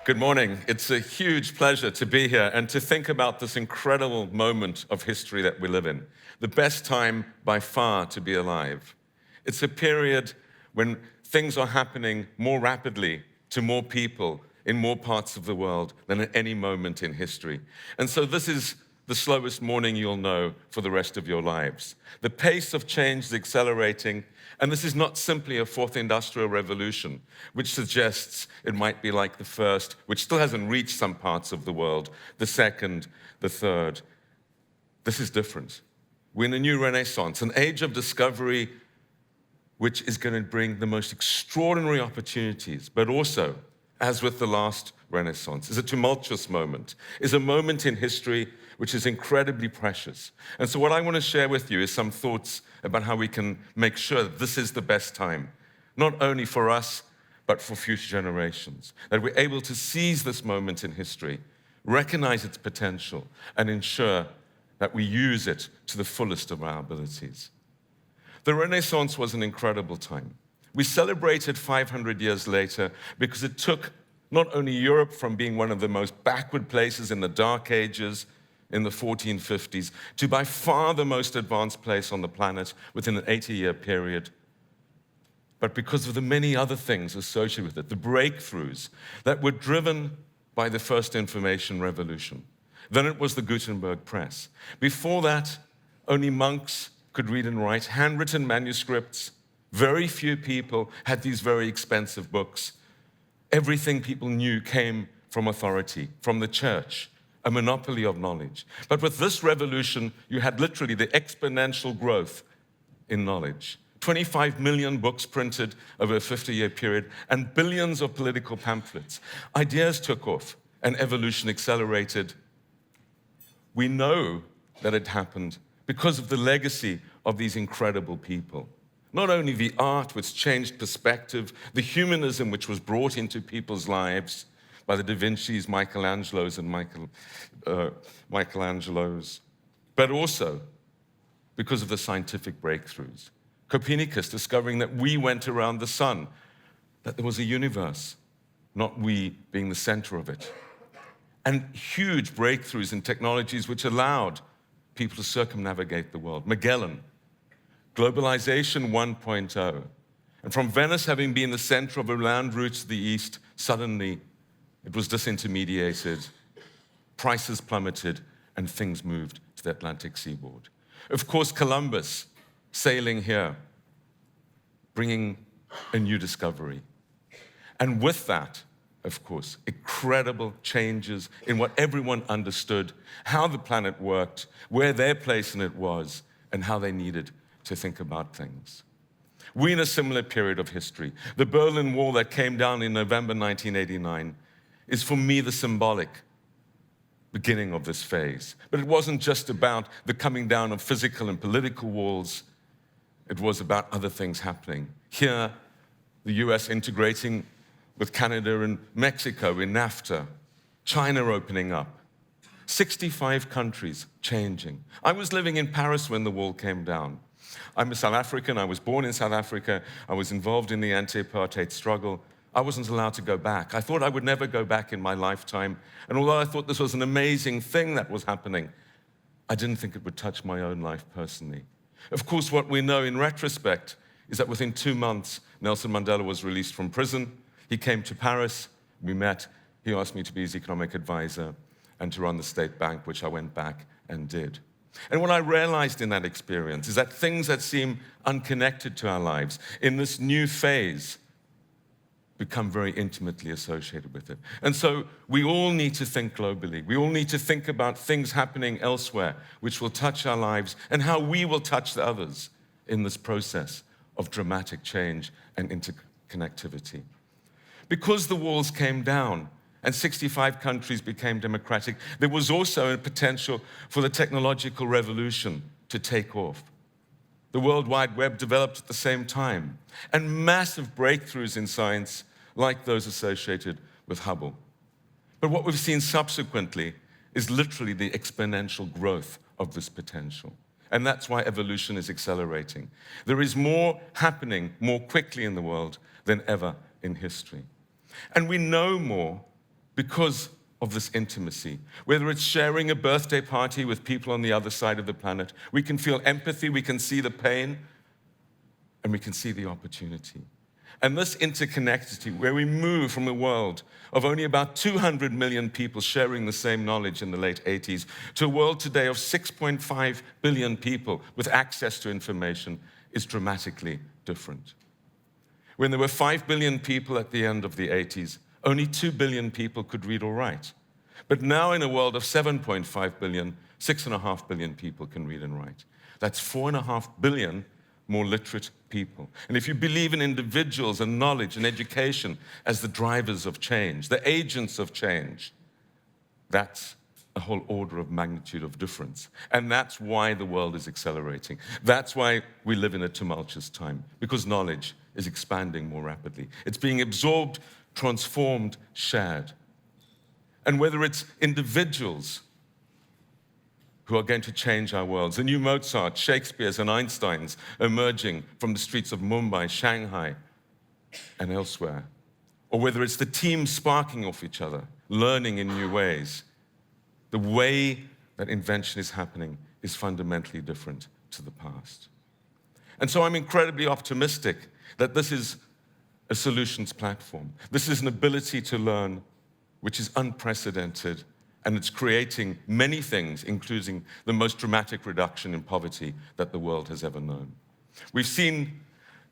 Good morning. It's a huge pleasure to be here and to think about this incredible moment of history that we live in. The best time by far to be alive. It's a period when things are happening more rapidly to more people in more parts of the world than at any moment in history. And so this is the slowest morning you'll know for the rest of your lives. The pace of change is accelerating, and this is not simply a fourth industrial revolution, which suggests it might be like the first, which still hasn't reached some parts of the world, the second, the third. This is different. We're in a new renaissance, an age of discovery which is going to bring the most extraordinary opportunities, but also, as with the last renaissance, is a tumultuous moment, is a moment in history which is incredibly precious. And so what I want to share with you is some thoughts about how we can make sure that this is the best time, not only for us, but for future generations, that we're able to seize this moment in history, recognize its potential, and ensure that we use it to the fullest of our abilities. The Renaissance was an incredible time. We celebrated 500 years later because it took not only Europe from being one of the most backward places in the Dark Ages in the 1450s to by far the most advanced place on the planet within an 80-year period, but because of the many other things associated with it, the breakthroughs that were driven by the first information revolution. Then it was the Gutenberg press. Before that, only monks could read and write, handwritten manuscripts. Very few people had these very expensive books. Everything people knew came from authority, from the church, a monopoly of knowledge. But with this revolution, you had literally the exponential growth in knowledge. 25 million books printed over a 50-year period and billions of political pamphlets. Ideas took off and evolution accelerated. We know that it happened because of the legacy of these incredible people. Not only the art which changed perspective, the humanism which was brought into people's lives by the Da Vinci's, Michelangelo's, but also because of the scientific breakthroughs. Copernicus discovering that we went around the sun, that there was a universe, not we being the center of it. And huge breakthroughs in technologies which allowed people to circumnavigate the world. Magellan, Globalisation 1.0. And from Venice having been the center of a land route to the east, suddenly it was disintermediated, prices plummeted, and things moved to the Atlantic seaboard. Of course, Columbus sailing here, bringing a new discovery. And with that, of course, incredible changes in what everyone understood, how the planet worked, where their place in it was, and how they needed to think about things. We're in a similar period of history. The Berlin Wall that came down in November 1989 is, for me, the symbolic beginning of this phase. But it wasn't just about the coming down of physical and political walls. It was about other things happening. Here, the US integrating with Canada and Mexico in NAFTA, China opening up, 65 countries changing. I was living in Paris when the wall came down. I'm a South African, I was born in South Africa, I was involved in the anti-apartheid struggle. I wasn't allowed to go back. I thought I would never go back in my lifetime, and although I thought this was an amazing thing that was happening, I didn't think it would touch my own life personally. Of course, what we know in retrospect is that within 2 months, Nelson Mandela was released from prison. He came to Paris, we met, he asked me to be his economic advisor and to run the state bank, which I went back and did. And what I realized in that experience is that things that seem unconnected to our lives in this new phase become very intimately associated with it. And so we all need to think globally. We all need to think about things happening elsewhere which will touch our lives and how we will touch the others in this process of dramatic change and interconnectivity. Because the walls came down and 65 countries became democratic, there was also a potential for the technological revolution to take off. The World Wide Web developed at the same time, and massive breakthroughs in science like those associated with Hubble. But what we've seen subsequently is literally the exponential growth of this potential. And that's why evolution is accelerating. There is more happening more quickly in the world than ever in history. And we know more because of this intimacy. Whether it's sharing a birthday party with people on the other side of the planet, we can feel empathy, we can see the pain, and we can see the opportunity. And this interconnectivity, where we move from a world of only about 200 million people sharing the same knowledge in the late 80s to a world today of 6.5 billion people with access to information, is dramatically different. When there were 5 billion people at the end of the 80s, only 2 billion people could read or write. But now in a world of 7.5 billion, 6.5 billion people can read and write. That's 4.5 billion more literate people. And if you believe in individuals and knowledge and education as the drivers of change, the agents of change, that's a whole order of magnitude of difference. And that's why the world is accelerating. That's why we live in a tumultuous time, because knowledge is expanding more rapidly. It's being absorbed, transformed, shared. And whether it's individuals who are going to change our worlds, the new Mozart, Shakespeare's, and Einsteins emerging from the streets of Mumbai, Shanghai, and elsewhere, or whether it's the teams sparking off each other, learning in new ways, the way that invention is happening is fundamentally different to the past. And so I'm incredibly optimistic that this is a solutions platform. This is an ability to learn which is unprecedented, and it's creating many things, including the most dramatic reduction in poverty that the world has ever known. We've seen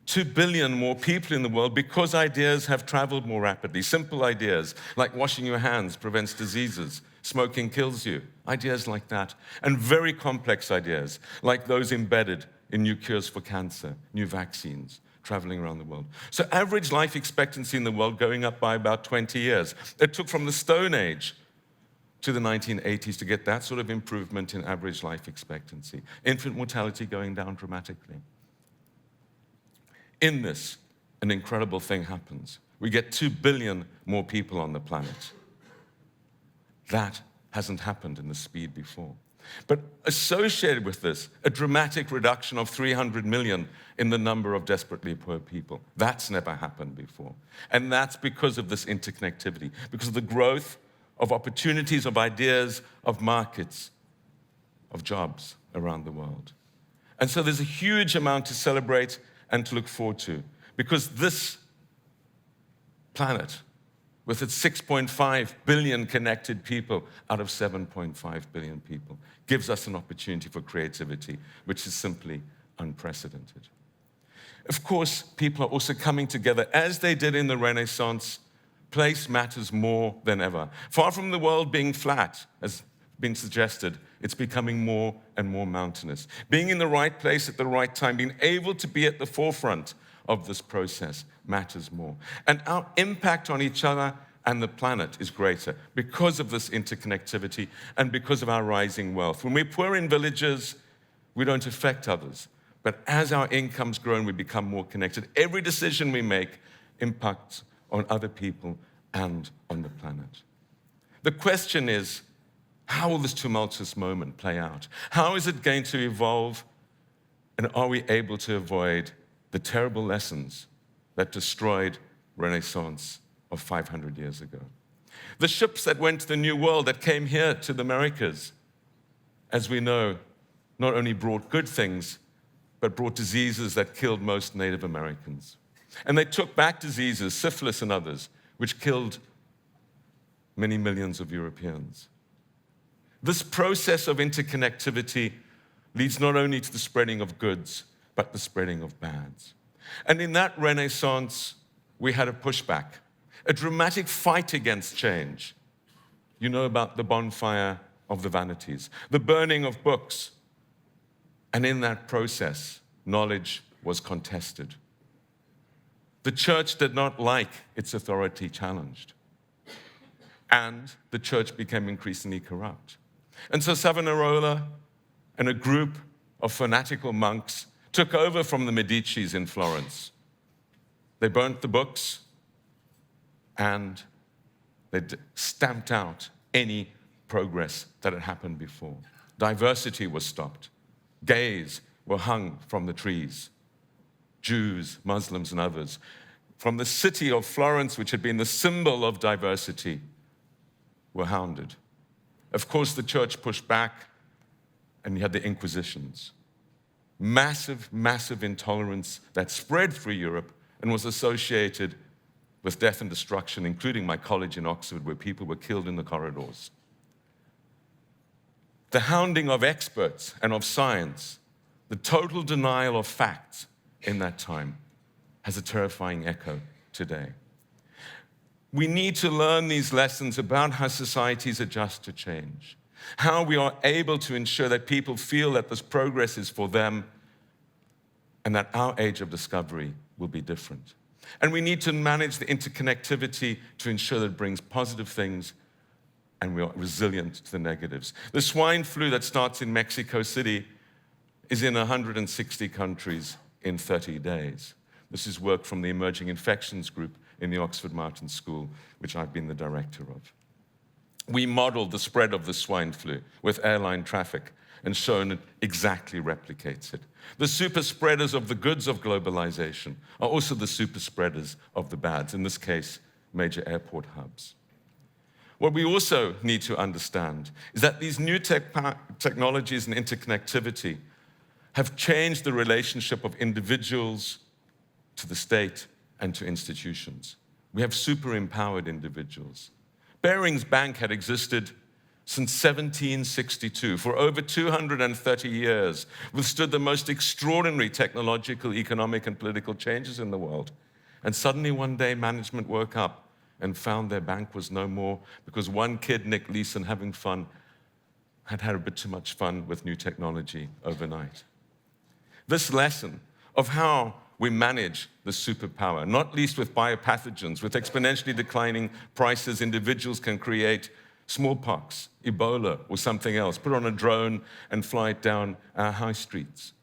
2 billion more people in the world because ideas have traveled more rapidly. Simple ideas like washing your hands prevents diseases, smoking kills you, ideas like that. And very complex ideas like those embedded in new cures for cancer, new vaccines, traveling around the world. So average life expectancy in the world going up by about 20 years. It took from the Stone Age to the 1980s to get that sort of improvement in average life expectancy. Infant mortality going down dramatically. In this, an incredible thing happens. We get 2 billion more people on the planet. That hasn't happened in the speed before. But associated with this, a dramatic reduction of 300 million in the number of desperately poor people. That's never happened before. And that's because of this interconnectivity, because of the growth of opportunities, of ideas, of markets, of jobs around the world. And so there's a huge amount to celebrate and to look forward to, because this planet, with its 6.5 billion connected people out of 7.5 billion people, gives us an opportunity for creativity, which is simply unprecedented. Of course, people are also coming together, as they did in the Renaissance. Place matters more than ever. Far from the world being flat, as been suggested, it's becoming more and more mountainous. Being in the right place at the right time, being able to be at the forefront of this process matters more. And our impact on each other and the planet is greater because of this interconnectivity and because of our rising wealth. When we're poor in villages, we don't affect others. But as our incomes grow and we become more connected, every decision we make impacts on other people and on the planet. The question is, how will this tumultuous moment play out? How is it going to evolve? And are we able to avoid the terrible lessons that destroyed Renaissance of 500 years ago? The ships that went to the New World, that came here to the Americas, as we know, not only brought good things, but brought diseases that killed most Native Americans. And they took back diseases, syphilis and others, which killed many millions of Europeans. This process of interconnectivity leads not only to the spreading of goods, but the spreading of bads. And in that Renaissance, we had a pushback, a dramatic fight against change. You know about the bonfire of the vanities, the burning of books. And in that process, knowledge was contested. The church did not like its authority challenged. And the church became increasingly corrupt. And so Savonarola and a group of fanatical monks took over from the Medicis in Florence. They burnt the books and they stamped out any progress that had happened before. Diversity was stopped. Gays were hung from the trees. Jews, Muslims, and others. From the city of Florence, which had been the symbol of diversity, were hounded. Of course, the church pushed back, and you had the Inquisitions. Massive, massive intolerance that spread through Europe and was associated with death and destruction, including my college in Oxford, where people were killed in the corridors. The hounding of experts and of science, the total denial of facts in that time, has a terrifying echo today. We need to learn these lessons about how societies adjust to change, how we are able to ensure that people feel that this progress is for them and that our age of discovery will be different. And we need to manage the interconnectivity to ensure that it brings positive things and we are resilient to the negatives. The swine flu that starts in Mexico City is in 160 countries in 30 days. This is work from the Emerging Infections Group in the Oxford Martin School, which I've been the director of. We modeled the spread of the swine flu with airline traffic and shown it exactly replicates it. The super spreaders of the goods of globalization are also the super spreaders of the bads, in this case, major airport hubs. What we also need to understand is that these new technologies and interconnectivity have changed the relationship of individuals to the state and to institutions. We have super empowered individuals. Barings Bank had existed since 1762. For over 230 years, withstood the most extraordinary technological, economic, and political changes in the world. And suddenly one day, management woke up and found their bank was no more because one kid, Nick Leeson, having fun, had had a bit too much fun with new technology overnight. This lesson of how we manage the superpower, not least with biopathogens, with exponentially declining prices, individuals can create smallpox, Ebola, or something else, put on a drone and fly it down our high streets.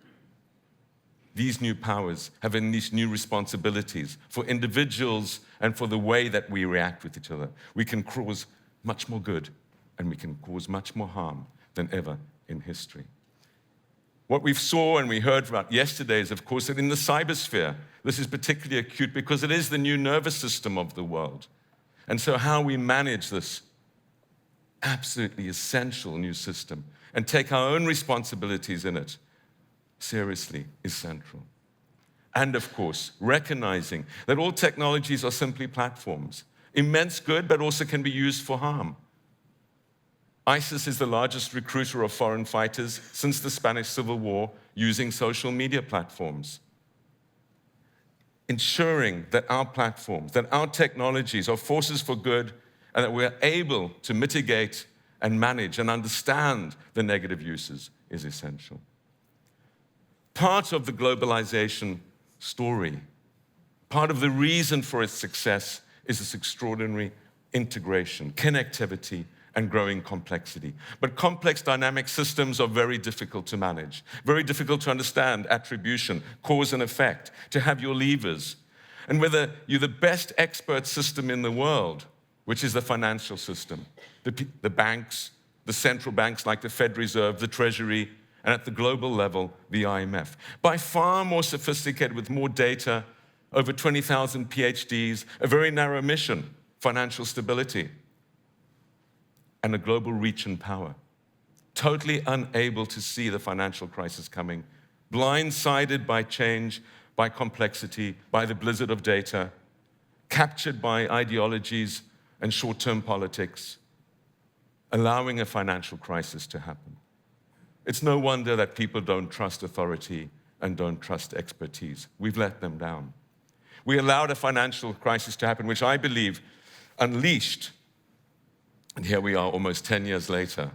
These new powers have unleashed new responsibilities for individuals and for the way that we react with each other. We can cause much more good and we can cause much more harm than ever in history. What we saw and we heard about yesterday is, of course, that in the cybersphere, this is particularly acute because it is the new nervous system of the world. And so how we manage this absolutely essential new system and take our own responsibilities in it seriously is central. And of course, recognizing that all technologies are simply platforms. Immense good, but also can be used for harm. ISIS is the largest recruiter of foreign fighters since the Spanish Civil War using social media platforms. Ensuring that our platforms, that our technologies are forces for good and that we're able to mitigate and manage and understand the negative uses is essential. Part of the globalization story, part of the reason for its success is this extraordinary integration, connectivity, and growing complexity. But complex dynamic systems are very difficult to manage, very difficult to understand attribution, cause and effect, to have your levers. And whether you're the best expert system in the world, which is the financial system, the banks, the central banks like the Fed Reserve, the Treasury, and at the global level, the IMF. By far more sophisticated with more data, over 20,000 PhDs, a very narrow mission, financial stability, and a global reach and power. Totally unable to see the financial crisis coming, blindsided by change, by complexity, by the blizzard of data, captured by ideologies and short-term politics, allowing a financial crisis to happen. It's no wonder that people don't trust authority and don't trust expertise. We've let them down. We allowed a financial crisis to happen, which I believe unleashed, and here we are almost 10 years later,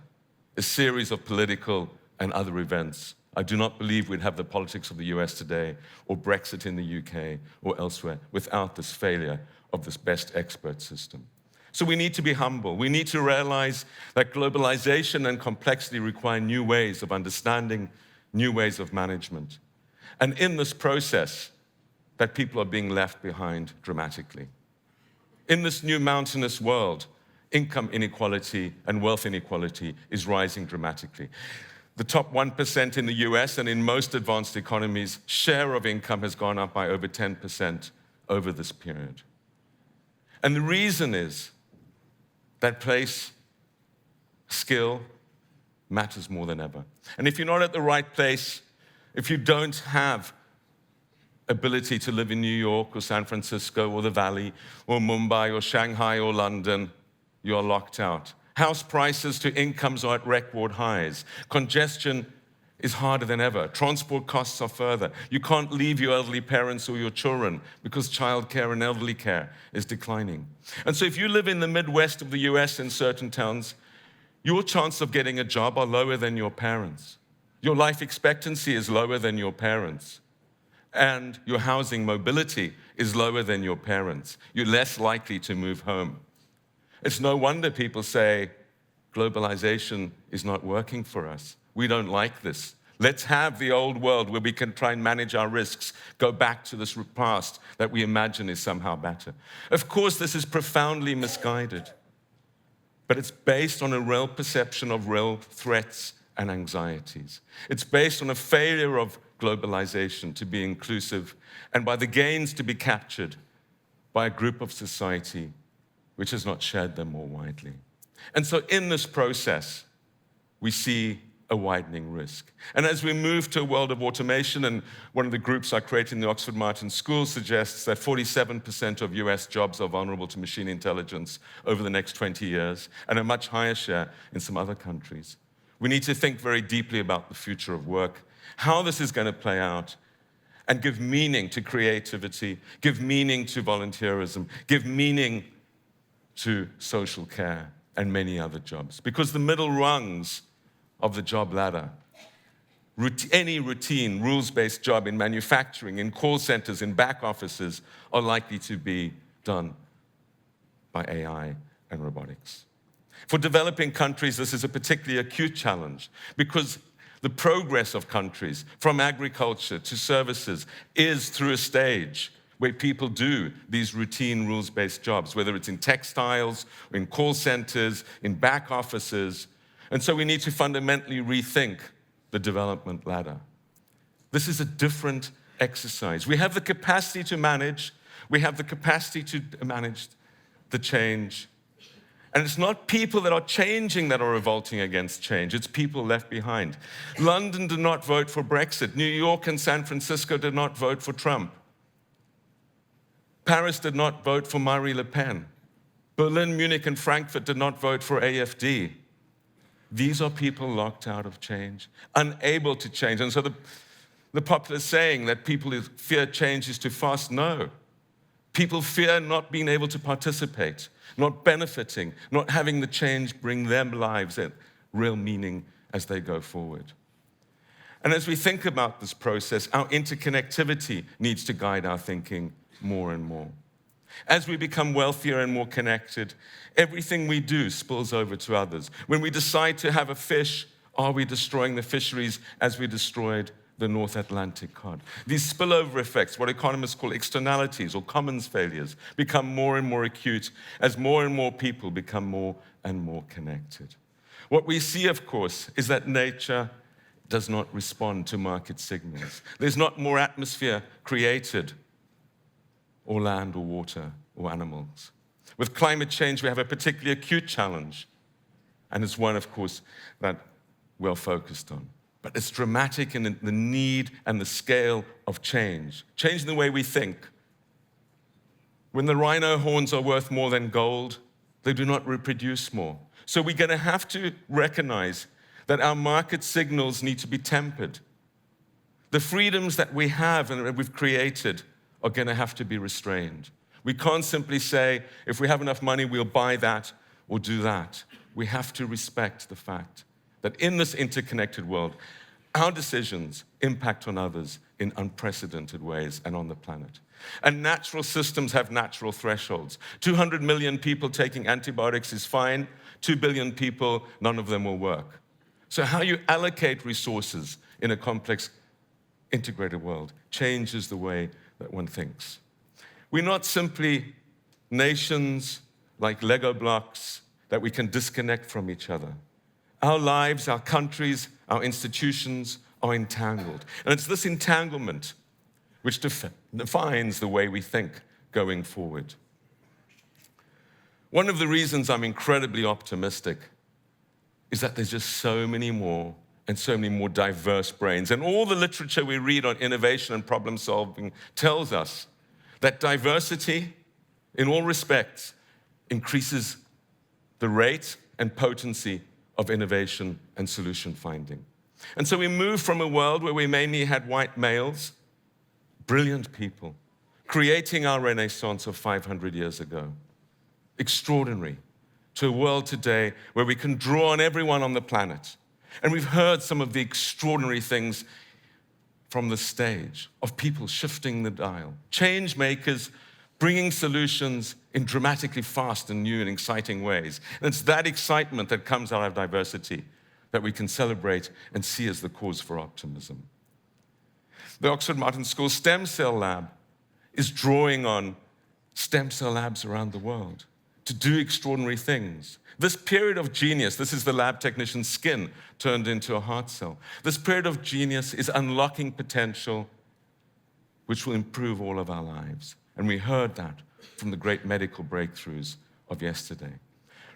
a series of political and other events. I do not believe we'd have the politics of the US today or Brexit in the UK or elsewhere without this failure of this best expert system. So we need to be humble. We need to realize that globalization and complexity require new ways of understanding, new ways of management. And in this process, that people are being left behind dramatically. In this new mountainous world, income inequality and wealth inequality is rising dramatically. The top 1% in the US and in most advanced economies, share of income has gone up by over 10% over this period. And the reason is that place skill matters more than ever. And if you're not at the right place, if you don't have ability to live in New York or San Francisco or the Valley or Mumbai or Shanghai or London, you're locked out. House prices to incomes are at record highs. Congestion is harder than ever. Transport costs are further. You can't leave your elderly parents or your children because childcare and elderly care is declining. And so if you live in the Midwest of the US in certain towns, your chance of getting a job are lower than your parents. Your life expectancy is lower than your parents. And your housing mobility is lower than your parents. You're less likely to move home. It's no wonder people say, globalization is not working for us. We don't like this. Let's have the old world where we can try and manage our risks, go back to this past that we imagine is somehow better. Of course, this is profoundly misguided, but it's based on a real perception of real threats and anxieties. It's based on a failure of globalization to be inclusive and by the gains to be captured by a group of society which has not shared them more widely. And so in this process, we see a widening risk. And as we move to a world of automation, and one of the groups I created in the Oxford Martin School suggests that 47% of US jobs are vulnerable to machine intelligence over the next 20 years, and a much higher share in some other countries. We need to think very deeply about the future of work, how this is going to play out, and give meaning to creativity, give meaning to volunteerism, give meaning to social care and many other jobs. Because the middle rungs of the job ladder, any routine, rules-based job in manufacturing, in call centers, in back offices, are likely to be done by AI and robotics. For developing countries, this is a particularly acute challenge because the progress of countries from agriculture to services is through a stage where people do these routine rules-based jobs, whether it's in textiles, or in call centers, in back offices. And so we need to fundamentally rethink the development ladder. This is a different exercise. We have the capacity to manage. We have the capacity to manage the change. And it's not people that are changing that are revolting against change. It's people left behind. London did not vote for Brexit. New York and San Francisco did not vote for Trump. Paris did not vote for Marine Le Pen. Berlin, Munich, and Frankfurt did not vote for AfD. These are people locked out of change, unable to change. And so the popular saying that people fear change is too fast, no. People fear not being able to participate, not benefiting, not having the change bring them lives and real meaning as they go forward. And as we think about this process, our interconnectivity needs to guide our thinking more and more. As we become wealthier and more connected, everything we do spills over to others. When we decide to have a fish, are we destroying the fisheries as we destroyed the North Atlantic cod? These spillover effects, what economists call externalities or commons failures, become more and more acute as more and more people become more and more connected. What we see, of course, is that nature does not respond to market signals. There's not more atmosphere created or land or water or animals. With climate change, we have a particularly acute challenge, and it's one, of course, that we're focused on. But it's dramatic in the need and the scale of change, changing the way we think. When the rhino horns are worth more than gold, they do not reproduce more. So we're going to have to recognize that our market signals need to be tempered. The freedoms that we have and that we've created are going to have to be restrained. We can't simply say, if we have enough money, we'll buy that or do that. We have to respect the fact that in this interconnected world, our decisions impact on others in unprecedented ways and on the planet. And natural systems have natural thresholds. 200 million people taking antibiotics is fine. 2 billion people, none of them will work. So how you allocate resources in a complex, integrated world changes the way that one thinks. We're not simply nations like Lego blocks that we can disconnect from each other. Our lives, our countries, our institutions are entangled. And it's this entanglement which defines the way we think going forward. One of the reasons I'm incredibly optimistic is that there's just so many more and so many more diverse brains. And all the literature we read on innovation and problem solving tells us that diversity, in all respects, increases the rate and potency of innovation and solution finding. And so we move from a world where we mainly had white males, brilliant people, creating our Renaissance of 500 years ago, extraordinary, to a world today where we can draw on everyone on the planet. And we've heard some of the extraordinary things from the stage of people shifting the dial, change makers bringing solutions in dramatically fast and new and exciting ways. And it's that excitement that comes out of diversity that we can celebrate and see as the cause for optimism. The Oxford Martin School Stem Cell Lab is drawing on stem cell labs around the world to do extraordinary things. This period of genius, this is the lab technician's skin turned into a heart cell. This period of genius is unlocking potential which will improve all of our lives. And we heard that from the great medical breakthroughs of yesterday.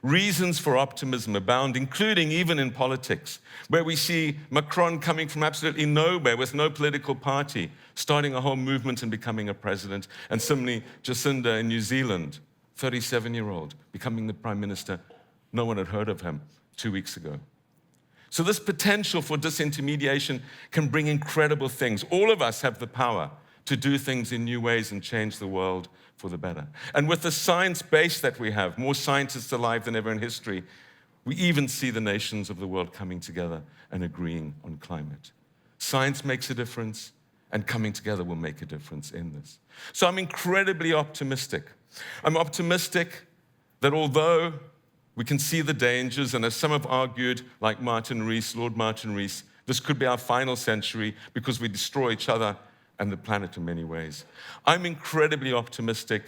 Reasons for optimism abound, including even in politics, where we see Macron coming from absolutely nowhere with no political party, starting a whole movement and becoming a president, and similarly Jacinda in New Zealand, 37-year-old, becoming the prime minister. No one had heard of him 2 weeks ago. So this potential for disintermediation can bring incredible things. All of us have the power to do things in new ways and change the world for the better. And with the science base that we have, more scientists alive than ever in history, we even see the nations of the world coming together and agreeing on climate. Science makes a difference, and coming together will make a difference in this. So I'm incredibly optimistic. I'm optimistic that although we can see the dangers, and as some have argued, like Martin Rees, Lord Martin Rees, this could be our final century because we destroy each other and the planet in many ways. I'm incredibly optimistic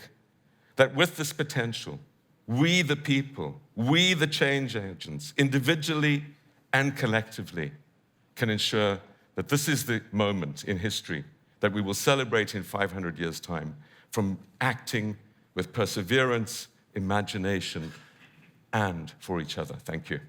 that with this potential, we the people, we the change agents, individually and collectively, can ensure that this is the moment in history that we will celebrate in 500 years' time, from acting with perseverance, imagination, and for each other. Thank you.